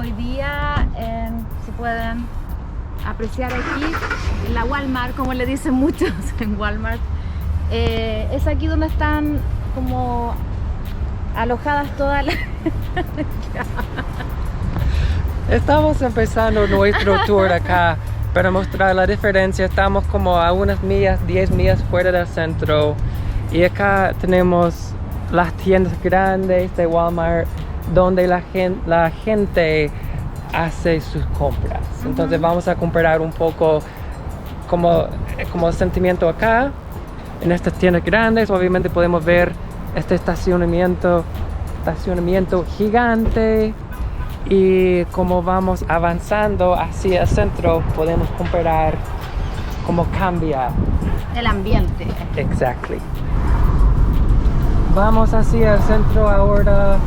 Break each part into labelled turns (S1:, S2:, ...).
S1: hoy día, si pueden apreciar aquí, la Walmart, como le dicen muchos en Walmart, es aquí donde están como alojadas todas las...
S2: Estamos empezando nuestro tour acá para mostrar la diferencia. Estamos como a unas millas, 10 millas fuera del centro, y acá tenemos las tiendas grandes de Walmart donde la gente hace sus compras. Entonces vamos a comparar un poco como el sentimiento acá en estas tiendas grandes. Obviamente podemos ver este estacionamiento gigante, y como vamos avanzando hacia el centro podemos comparar cómo cambia
S1: el ambiente.
S2: Exactly. Vamos hacia el centro ahora.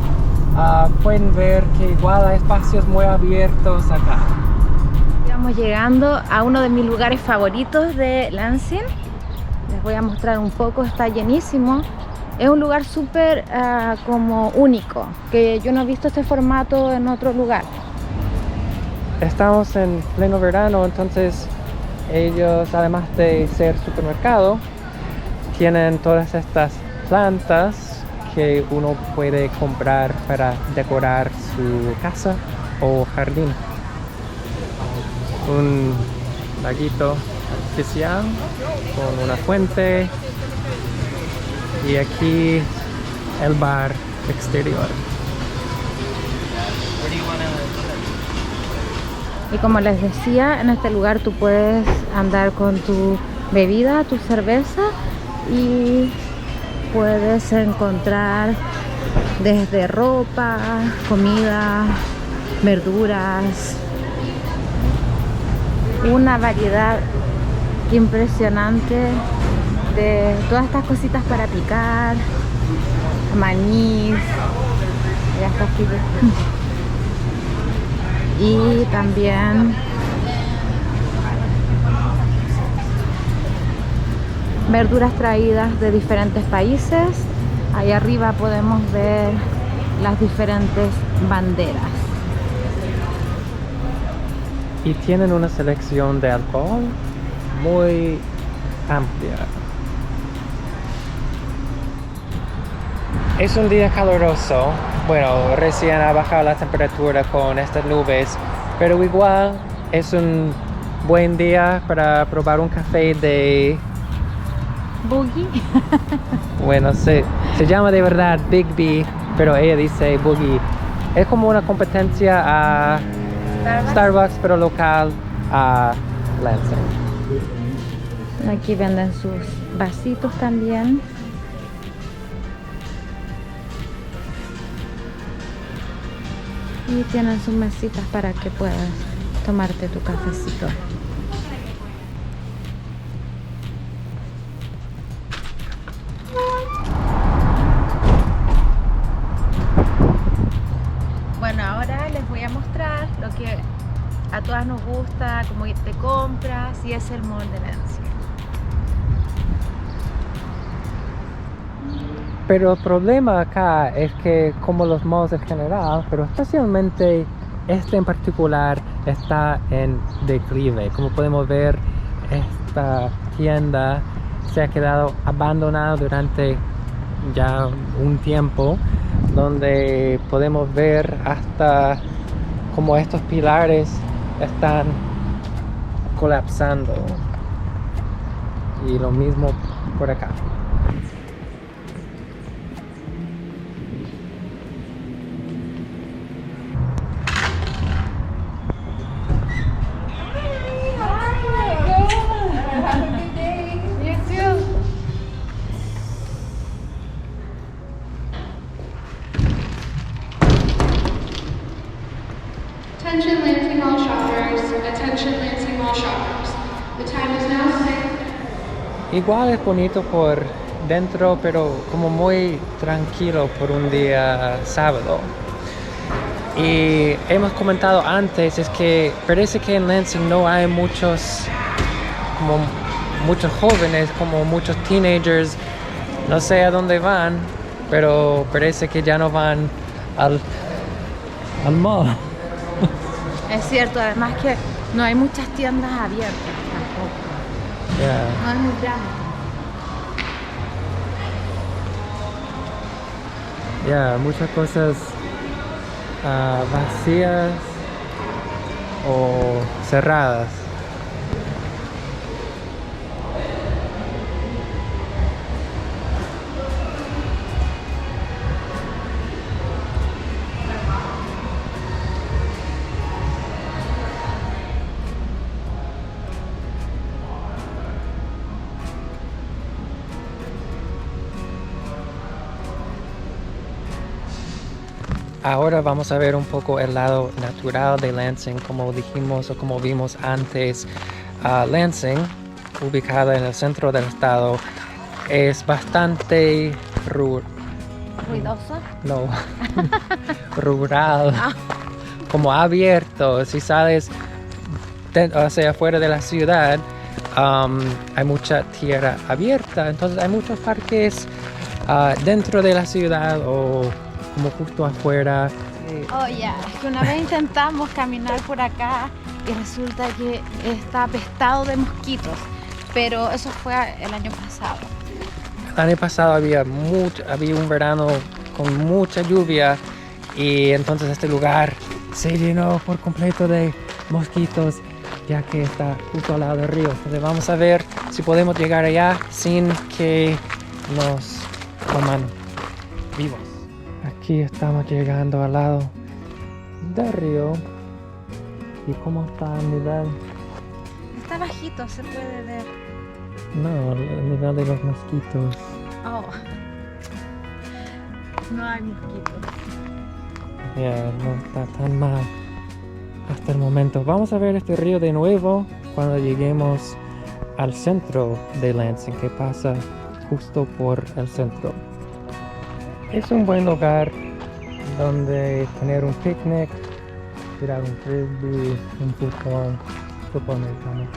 S2: Pueden ver que igual hay espacios muy abiertos acá.
S1: Estamos llegando a uno de mis lugares favoritos de Lansing. Les voy a mostrar un poco, está llenísimo. Es un lugar súper como único, que yo no he visto este formato en otro lugar.
S2: Estamos en pleno verano, entonces ellos, además de ser supermercado, tienen todas estas plantas que uno puede comprar para decorar su casa o jardín. Un laguito artificial con una fuente, y aquí el bar exterior.
S1: Y como les decía, en este lugar tú puedes andar con tu bebida, tu cerveza, y puedes encontrar desde ropa, comida, verduras, una variedad impresionante de todas estas cositas para picar, maní, ya está aquí. Y también verduras traídas de diferentes países. Ahí arriba podemos ver las diferentes banderas.
S2: Y tienen una selección de alcohol muy amplia. Es un día caluroso. Bueno, recién ha bajado la temperatura con estas nubes, pero igual es un buen día para probar un café de...
S1: Boogie.
S2: Bueno, se llama de verdad Big B, pero ella dice Boogie. Es como una competencia a Starbucks, pero local a Lansing.
S1: Aquí venden sus vasitos también. Y tienen sus mesitas para que puedas tomarte tu cafecito. Bueno, ahora les voy a mostrar lo que a todas nos gusta, como ir de compras, y es el mall de Lansing.
S2: Pero el problema acá es que, como los malls en general, pero especialmente este en particular, está en declive. Como podemos ver, esta tienda se ha quedado abandonada durante ya un tiempo, donde podemos ver hasta como estos pilares están colapsando. Y lo mismo por acá.
S3: Attention Lansing Mall shoppers, attention Lansing Mall shoppers. The time is now 6.
S2: Igual es bonito por dentro, pero como muy tranquilo por un día sábado. Y hemos comentado antes, es que parece que en Lansing no hay muchos jóvenes, como muchos teenagers. No sé a dónde van, pero parece que ya no van al mall.
S1: Es cierto, además que no hay muchas tiendas abiertas tampoco.
S2: Yeah.
S1: No es muy grande.
S2: Muchas cosas vacías o cerradas. Ahora vamos a ver un poco el lado natural de Lansing, como dijimos o como vimos antes. Lansing, ubicada en el centro del estado, es bastante
S1: ¿Ruidoso?
S2: no, rural, como abierto. Si sales hacia afuera de la ciudad, hay mucha tierra abierta, entonces hay muchos parques dentro de la ciudad o como justo afuera.
S1: Oh, ya, es que una vez intentamos caminar por acá y resulta que está apestado de mosquitos, pero eso fue el año pasado.
S2: El año pasado había un verano con mucha lluvia y entonces este lugar se llenó por completo de mosquitos, ya que está justo al lado del río. Entonces vamos a ver si podemos llegar allá sin que nos coman vivos. Aquí estamos llegando al lado del río. ¿Y cómo está el nivel?
S1: Está bajito, se puede ver.
S2: No, el nivel de los mosquitos.
S1: Oh, no hay mosquitos.
S2: No está tan mal hasta el momento. Vamos a ver este río de nuevo cuando lleguemos al centro de Lansing, que pasa justo por el centro. Es un buen lugar donde tener un picnic, tirar un frisbee, un fútbol americano.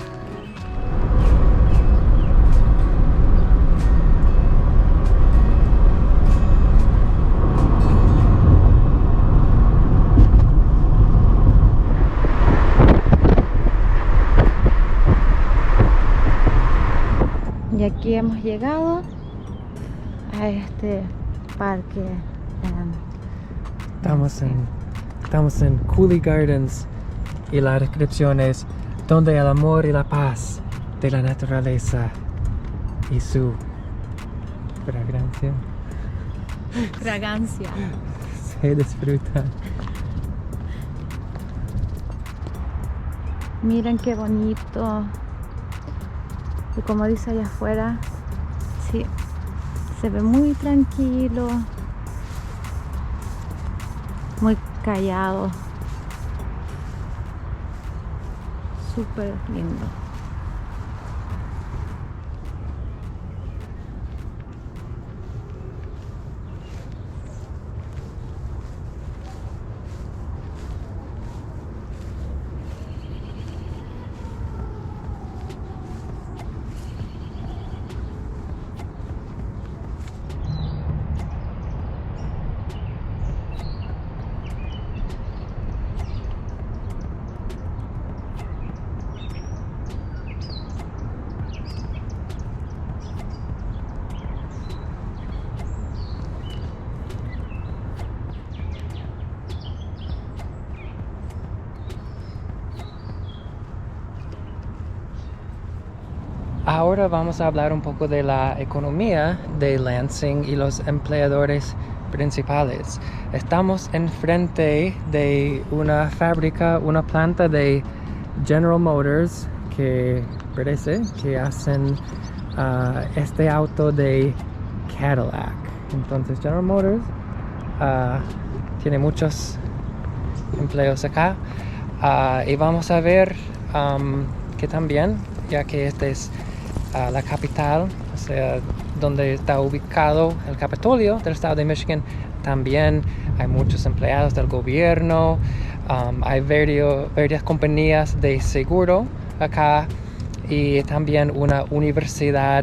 S1: Y aquí hemos llegado a este parque.
S2: Estamos en Cooley Gardens y la descripción es donde el amor y la paz de la naturaleza y su
S1: Fragancia.
S2: se disfrutan.
S1: Miren qué bonito. Y como dice allá afuera, sí, se ve muy tranquilo, muy callado, súper lindo.
S2: Ahora vamos a hablar un poco de la economía de Lansing y los empleadores principales. Estamos enfrente de una fábrica, una planta de General Motors que parece que hacen este auto de Cadillac. Entonces General Motors tiene muchos empleos acá y vamos a ver que también, ya que este es la capital, o sea, donde está ubicado el Capitolio del estado de Michigan, también hay muchos empleados del gobierno, hay varias compañías de seguro acá y también una universidad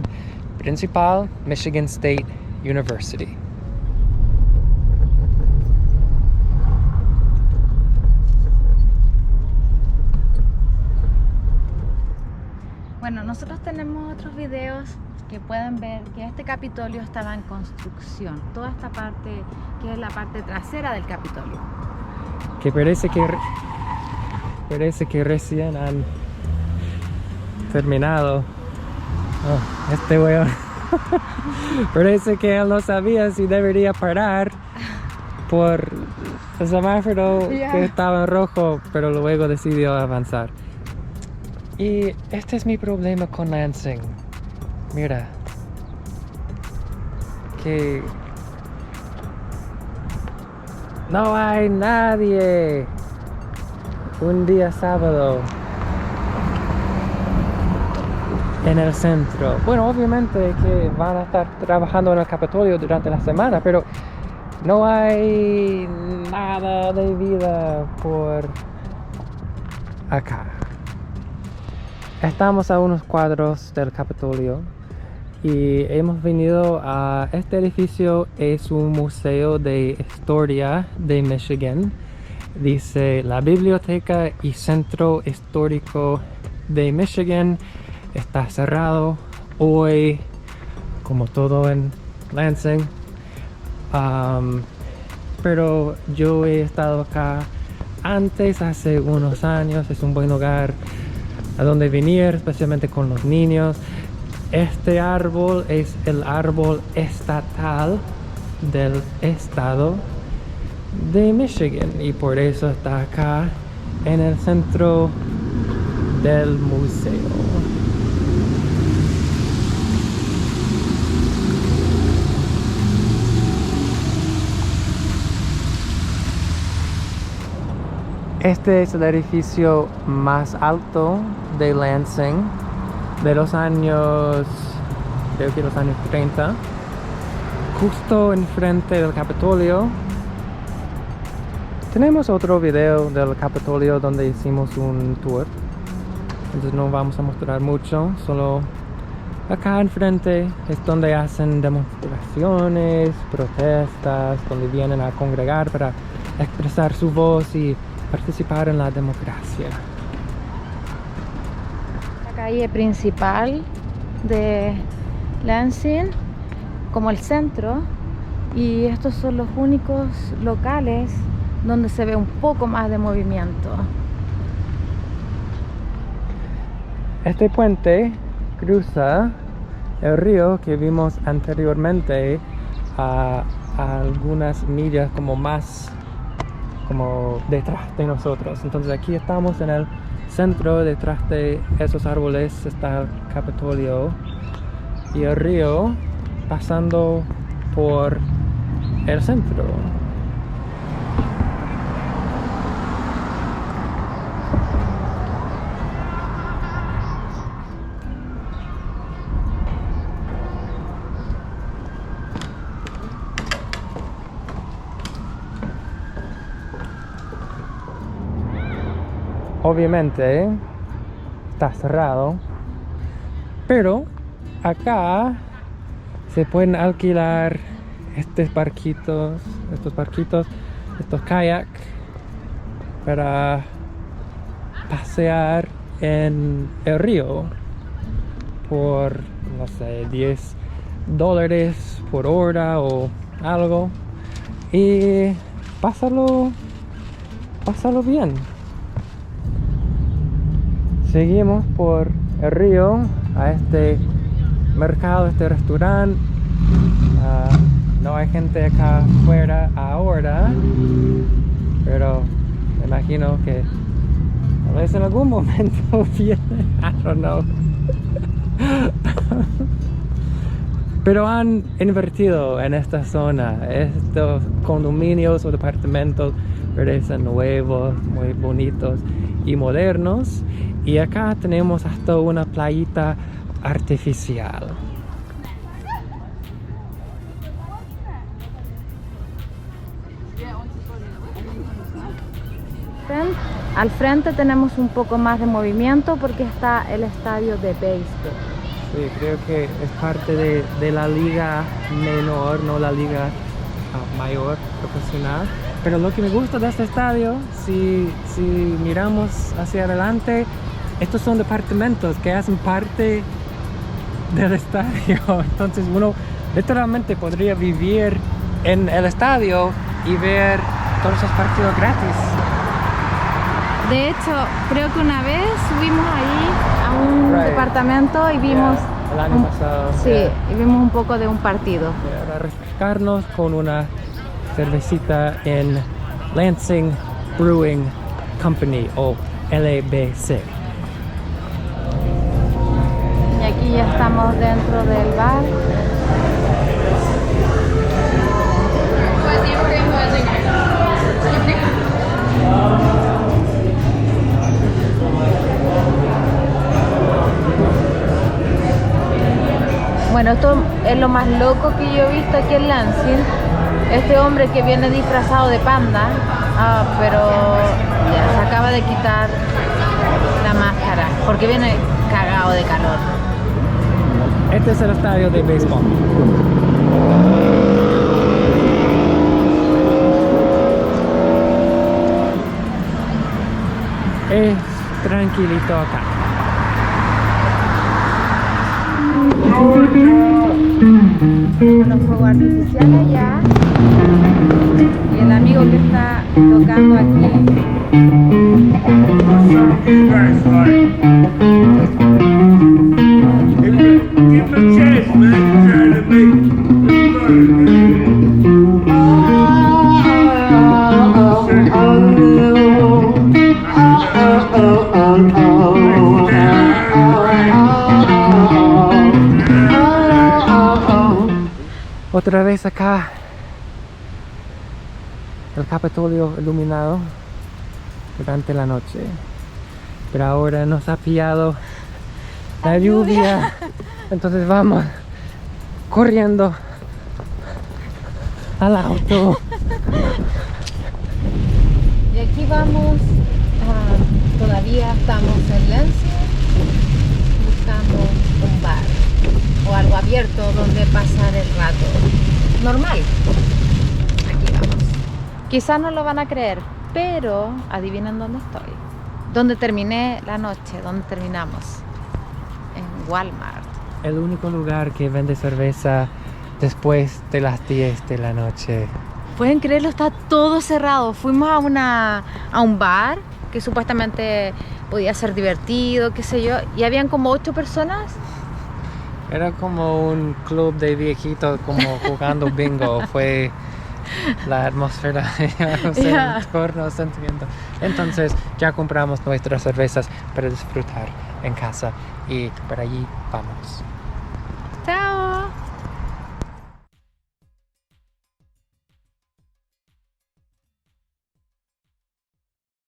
S2: principal, Michigan State University.
S1: Bueno, nosotros tenemos otros videos que pueden ver que este Capitolio estaba en construcción. Toda esta parte, que es la parte trasera del Capitolio.
S2: Que parece que recién han terminado. Oh, este weón. Parece que él no sabía si debería parar por el semáforo que estaba en rojo, pero luego decidió avanzar. Y este es mi problema con Lansing. Mira, que no hay nadie un día sábado en el centro. Bueno, obviamente que van a estar trabajando en el Capitolio durante la semana, pero no hay nada de vida por acá. Estamos a unos cuadros del Capitolio y hemos venido a este edificio. Es un museo de historia de Michigan. Dice la Biblioteca y Centro Histórico de Michigan. Está cerrado hoy, como todo en Lansing. Pero yo he estado acá antes, hace unos años. Es un buen lugar a donde venir, especialmente con los niños. Este árbol es el árbol estatal del estado de Michigan y por eso está acá en el centro del museo. Este es el edificio más alto de Lansing, de los años, creo que los años 30, justo enfrente del Capitolio. Tenemos otro video del Capitolio donde hicimos un tour, entonces no vamos a mostrar mucho, solo acá enfrente es donde hacen demostraciones, protestas, donde vienen a congregar para expresar su voz y participar en la democracia.
S1: La calle principal de Lansing, como el centro, y estos son los únicos locales donde se ve un poco más de movimiento.
S2: Este puente cruza el río que vimos anteriormente a algunas millas como más como detrás de nosotros. Entonces aquí estamos en el centro. Detrás de esos árboles está el Capitolio y el río pasando por el centro. Obviamente está cerrado, pero acá se pueden alquilar estos barquitos, estos kayak para pasear en el río por, no sé, $10 por hora o algo, y pásalo bien. Seguimos por el río a este mercado, este restaurante. No hay gente acá afuera ahora, pero me imagino que tal vez en algún momento viene. I don't know. Pero han invertido en esta zona. Estos condominios o departamentos parecen nuevos, muy bonitos y modernos. Y acá tenemos hasta una playita artificial.
S1: Al frente tenemos un poco más de movimiento porque está el estadio de béisbol.
S2: Sí, creo que es parte de la liga menor, no la liga mayor profesional. Pero lo que me gusta de este estadio, si miramos hacia adelante, estos son departamentos que hacen parte del estadio. Entonces uno literalmente podría vivir en el estadio y ver todos los partidos gratis.
S1: De hecho, creo que una vez subimos ahí a un departamento y vimos
S2: el año pasado.
S1: Sí, y vimos un poco de un partido.
S2: Para refrescarnos con una cervecita en Lansing Brewing Company o LBC.
S1: Y aquí ya estamos dentro del bar. Bueno, esto es lo más loco que yo he visto aquí en Lansing. Este hombre que viene disfrazado de panda, pero ya se acaba de quitar la máscara porque viene cagado de calor.
S2: Este es el estadio de béisbol. Es tranquilito acá.
S1: Los fuegos artificiales allá y el amigo que está tocando aquí.
S2: Otra vez acá el Capitolio iluminado durante la noche, pero ahora nos ha pillado la lluvia, entonces vamos corriendo al auto.
S1: Y aquí vamos, todavía estamos en Lansing buscando un bar o algo abierto donde pasar el rato normal. Aquí vamos. Quizás no lo van a creer, pero adivinen dónde estoy. Dónde terminé la noche, dónde terminamos. En Walmart.
S2: El único lugar que vende cerveza después de las 10 de la noche.
S1: Pueden creerlo, está todo cerrado. Fuimos a un bar que supuestamente podía ser divertido, qué sé yo, y habían como 8 personas.
S2: Era como un club de viejitos como jugando bingo. Fue la atmósfera entorno, sentimiento. Entonces ya compramos nuestras cervezas para disfrutar en casa y por allí vamos.